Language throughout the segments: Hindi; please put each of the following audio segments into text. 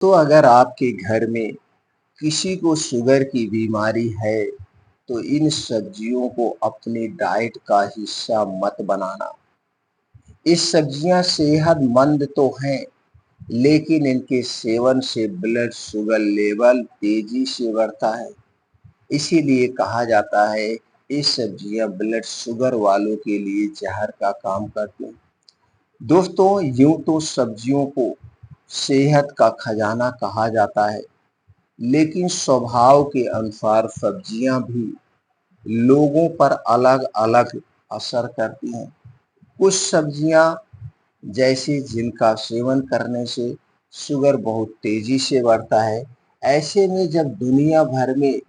तो अगर आपके घर में किसी को शुगर की बीमारी है, तो इन सब्जियों को अपनी डाइट का हिस्सा मत बनाना। ये सब्जियां सेहतमंद तो हैं, लेकिन इनके सेवन से ब्लड शुगर लेवल तेजी से बढ़ता है। इसीलिए कहा जाता है, ये सब्जियां ब्लड शुगर वालों के लिए जहर का काम करती हैं। दोस्तों, यूं तो सब्जियों को सेहत का खजाना कहा जाता है, लेकिन स्वभाव के अनुसार सब्जियां भी लोगों पर अलग-अलग असर करती हैं। कुछ सब्जियां जैसे जिनका सेवन करने से शुगर बहुत तेजी से बढ़ता है, ऐसे में जब दुनिया भर में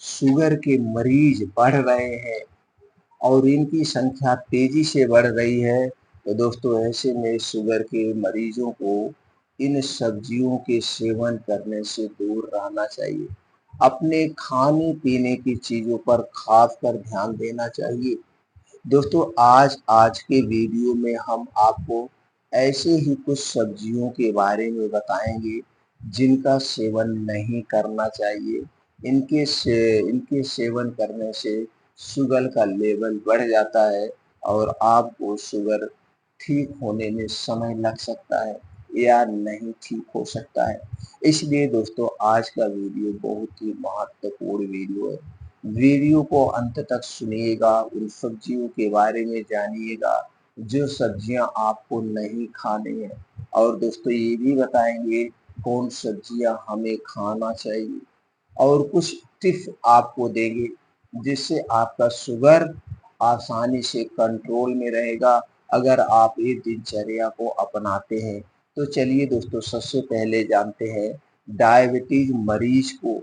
शुगर के मरीज बढ़ रहे हैं और इनकी संख्या तेजी से बढ़ रही है, तो दोस्तों ऐसे में शुगर के मरीजों को इन सब्जियों के सेवन करने से दूर रहना चाहिए। अपने खाने पीने की चीज़ों पर खासकर ध्यान देना चाहिए। दोस्तों, आज के वीडियो में हम आपको ऐसे ही कुछ सब्जियों के बारे में बताएंगे जिनका सेवन नहीं करना चाहिए। इनके सेवन करने से शुगर का लेवल बढ़ जाता है और आपको शुगर ठीक होने में समय लग सकता है या नहीं ठीक हो सकता है। इसलिए दोस्तों, आज का वीडियो बहुत ही महत्वपूर्ण वीडियो है। वीडियो को अंत तक सुनिएगा, उन सब्जियों के बारे में जानिएगा जो सब्जियां आपको नहीं खानी है, और दोस्तों ये भी बताएंगे कौन सब्जियां हमें खाना चाहिए, और कुछ टिप्स आपको देंगे जिससे आपका शुगर आसानी से कंट्रोल में रहेगा अगर आप ये दिनचर्या को अपनाते हैं। तो चलिए दोस्तों, सबसे पहले जानते हैं डायबिटीज मरीज को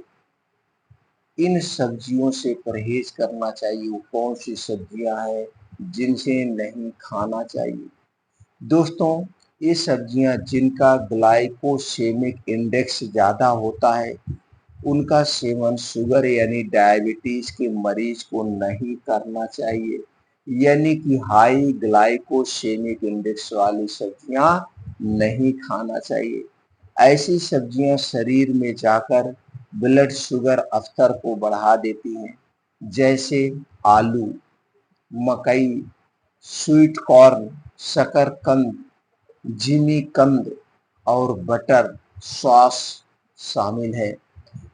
इन सब्जियों से परहेज करना चाहिए। वो कौन सी सब्जियां हैं जिनसे नहीं खाना चाहिए। दोस्तों, ये सब्जियां जिनका ग्लाइकोसेमिक इंडेक्स ज़्यादा होता है, उनका सेवन शुगर यानी डायबिटीज के मरीज को नहीं करना चाहिए। यानी कि हाई ग्लाइकोसेमिक इंडेक्स वाली सब्जियां नहीं खाना चाहिए। ऐसी सब्जियां शरीर में जाकर ब्लड शुगर स्तर को बढ़ा देती हैं, जैसे आलू, मकई, स्वीट कॉर्न, शकरकंद, जिमीकंद और बटर सॉस शामिल है।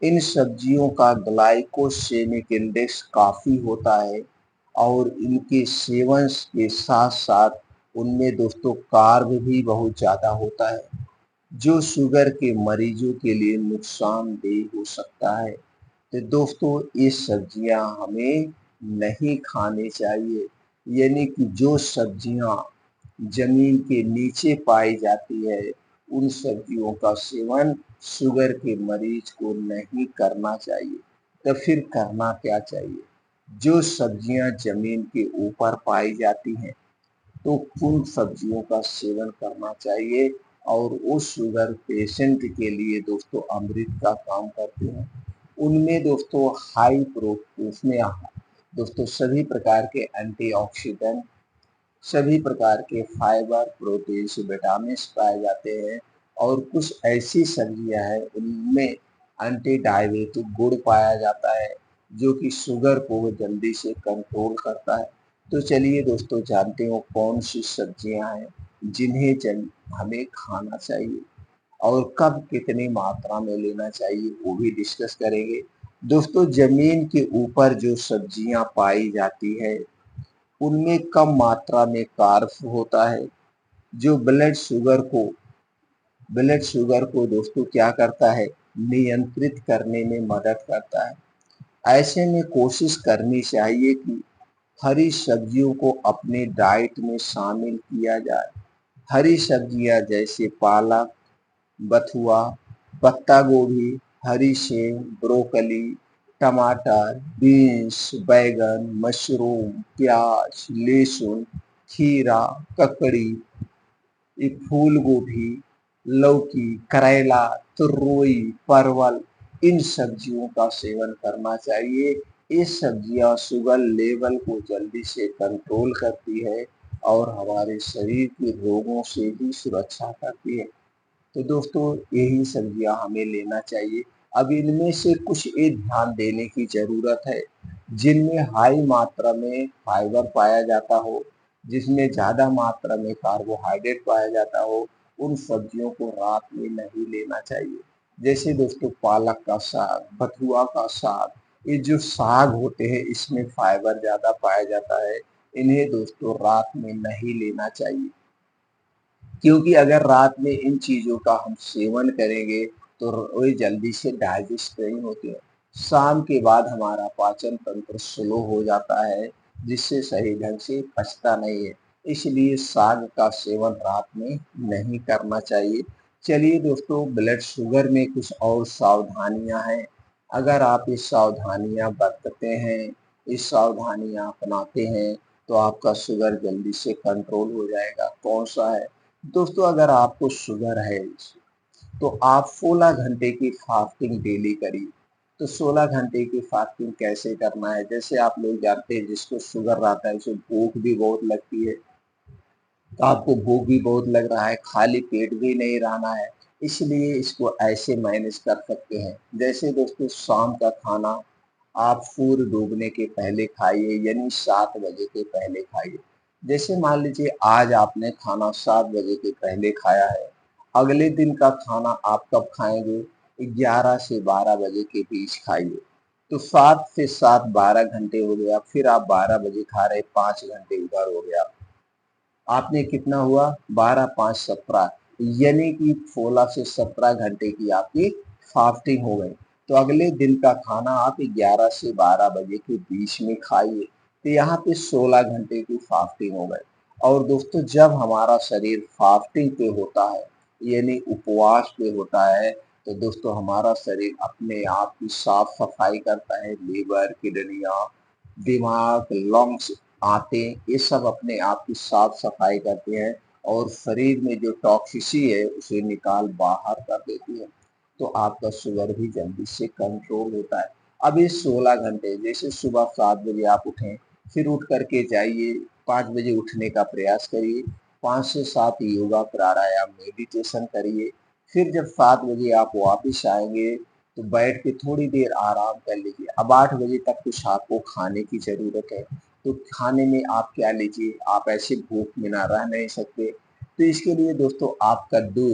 इन सब्जियों का ग्लाइकोसेमिक इंडेक्स काफ़ी होता है और इनके सेवन के साथ साथ उनमें दोस्तों कार्ब भी बहुत ज़्यादा होता है, जो शुगर के मरीजों के लिए नुकसानदेह हो सकता है। तो दोस्तों, ये सब्जियां हमें नहीं खानी चाहिए। यानी कि जो सब्जियां जमीन के नीचे पाई जाती है, उन सब्जियों का सेवन शुगर के मरीज को नहीं करना चाहिए। तो फिर करना क्या चाहिए? जो सब्जियां जमीन के ऊपर पाई जाती हैं, तो उन सब्जियों का सेवन करना चाहिए, और वो शुगर पेशेंट के लिए दोस्तों अमृत का काम करते हैं। उनमें दोस्तों हाई प्रोटीन, उसमें दोस्तों सभी प्रकार के एंटीऑक्सीडेंट, सभी प्रकार के फाइबर, प्रोटीन, विटामिन पाए जाते हैं। और कुछ ऐसी सब्जियां हैं उनमें एंटी डायबिटिक गुण पाया जाता है, जो कि शुगर को जल्दी से कंट्रोल करता है। तो चलिए दोस्तों, जानते हो कौन सी सब्जियां हैं जिन्हें हमें खाना चाहिए और कब कितनी मात्रा में लेना चाहिए, वो भी डिस्कस करेंगे। दोस्तों, जमीन के ऊपर जो सब्जियां पाई जाती है, उनमें कम मात्रा में कार्ब्स होता है, जो ब्लड शुगर को दोस्तों क्या करता है, नियंत्रित करने में मदद करता है। ऐसे में कोशिश करनी चाहिए कि हरी सब्जियों को अपने डाइट में शामिल किया जाए। हरी सब्जियां जैसे पालक, बथुआ, पत्ता गोभी, हरी सेम, ब्रोकली, टमाटर, बीन्स, बैगन, मशरूम, प्याज, लहसुन, खीरा, ककड़ी, ये फूल गोभी, लौकी, करेला, तुरई, परवल, इन सब्जियों का सेवन करना चाहिए। ये सब्जियां शुगर लेवल को जल्दी से कंट्रोल करती है और हमारे शरीर के रोगों से भी सुरक्षा करती है। तो दोस्तों यही सब्जियां हमें लेना चाहिए। अब इनमें से कुछ एक ध्यान देने की ज़रूरत है, जिनमें हाई मात्रा में फाइबर पाया जाता हो, जिसमें ज़्यादा मात्रा में कार्बोहाइड्रेट पाया जाता हो, उन सब्जियों को रात में नहीं लेना चाहिए। जैसे दोस्तों पालक का साग, बथुआ का साग, ये जो साग होते हैं इसमें फाइबर ज़्यादा पाया जाता है। इन्हें दोस्तों रात में नहीं लेना चाहिए, क्योंकि अगर रात में इन चीज़ों का हम सेवन करेंगे तो वे जल्दी से डाइजेस्ट नहीं होते हैं। शाम के बाद हमारा पाचन तंत्र स्लो हो जाता है, जिससे सही ढंग से पचता नहीं है। इसलिए साग का सेवन रात में नहीं करना चाहिए। चलिए दोस्तों, ब्लड शुगर में कुछ और सावधानियां हैं। अगर आप ये सावधानियां बरतते हैं, ये सावधानियां अपनाते हैं, तो आपका शुगर जल्दी से कंट्रोल हो जाएगा। कौन सा है? दोस्तों, अगर आपको शुगर है तो आप 16 घंटे की फास्टिंग डेली करिए। तो 16 घंटे की फास्टिंग कैसे करना है? जैसे आप लोग जानते हैं, जिसको शुगर रहता है उसे भूख भी बहुत लगती है, तो आपको भूख भी बहुत लग रहा है, खाली पेट भी नहीं रहना है, इसलिए इसको ऐसे मैनेज कर सकते हैं। जैसे दोस्तों, शाम का खाना आप सूर्य डूबने के पहले खाइए, यानी 7 बजे के पहले खाइए। जैसे मान लीजिए आज आपने खाना 7 बजे के पहले खाया है, अगले दिन का खाना आप कब खाएँगे? 11 से 12 बजे के बीच खाइए। तो 7 से 7 12 घंटे हो गया, फिर आप 12 बजे खा रहे, 5 घंटे उधर हो गया। आपने कितना हुआ? 12 5 17, यानी कि 16 से 17 घंटे की आपकी फास्टिंग हो गई। तो अगले दिन का खाना आप 11 से 12 बजे के बीच में खाइए। तो यहाँ पे 16 घंटे की फास्टिंग हो गई। और दोस्तों, जब हमारा शरीर फास्टिंग पे होता है, यानी उपवास पे होता है, तो दोस्तों हमारा शरीर अपने आप की साफ सफाई करता है। लीवर, किडनियाँ, दिमाग, लंग्स, आंतें, ये सब अपने आप की साफ सफाई करते हैं और शरीर में जो टॉक्सिसी है उसे निकाल बाहर कर देती है। तो आपका शुगर भी जल्दी से कंट्रोल होता है। अब ये 16 घंटे, जैसे सुबह 7 बजे आप उठें, फिर उठ करके जाइए, 5 बजे उठने का प्रयास करिए, 5 से 7 योगा, प्राणायाम, मेडिटेशन करिए। फिर जब 7 बजे आप वापिस आएँगे तो बैठ के थोड़ी देर आराम कर लीजिए। अब 8 बजे तक कुछ आपको खाने की ज़रूरत है, तो खाने में आप क्या लीजिए? आप ऐसे भूख बिना रह नहीं सकते। तो इसके लिए दोस्तों आप कद्दू,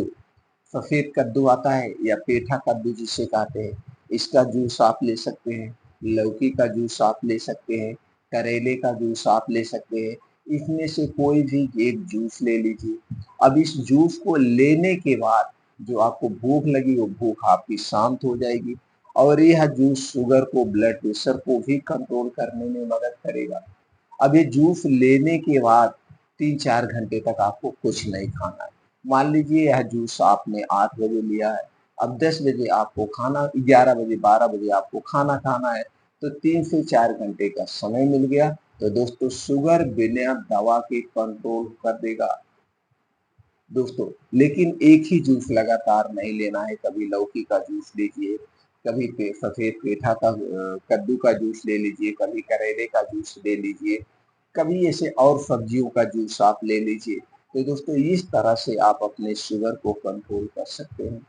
सफ़ेद कद्दू आता है या पेठा कद्दू जिसे कहते हैं, इसका जूस आप ले सकते हैं, लौकी का जूस आप ले सकते हैं, करेले का जूस आप ले सकते हैं। इसमें से कोई भी एक जूस ले लीजिए। अब इस जूस को लेने के बाद जो आपको भूख लगी, वो भूख आपकी शांत हो जाएगी और यह जूस शुगर को, ब्लड प्रेशर को भी कंट्रोल करने में मदद करेगा। अब ये जूस लेने के बाद 3-4 घंटे तक आपको कुछ नहीं खाना है। मान लीजिए यह जूस आपने 8 बजे लिया है, अब 10 बजे आपको खाना, 11 बजे, 12 बजे आपको खाना खाना है, तो 3 से 4 घंटे का समय मिल गया। तो दोस्तों, शुगर बिना दवा के कंट्रोल कर देगा दोस्तों। लेकिन एक ही जूस लगातार नहीं लेना है, कभी लौकी का जूस लीजिए, कभी सफेद पेठा का, कद्दू का जूस ले लीजिए, कभी करेले का जूस ले लीजिए, कभी ऐसे और सब्जियों का जूस आप ले लीजिए। तो दोस्तों, इस तरह से आप अपने शुगर को कंट्रोल कर सकते हैं।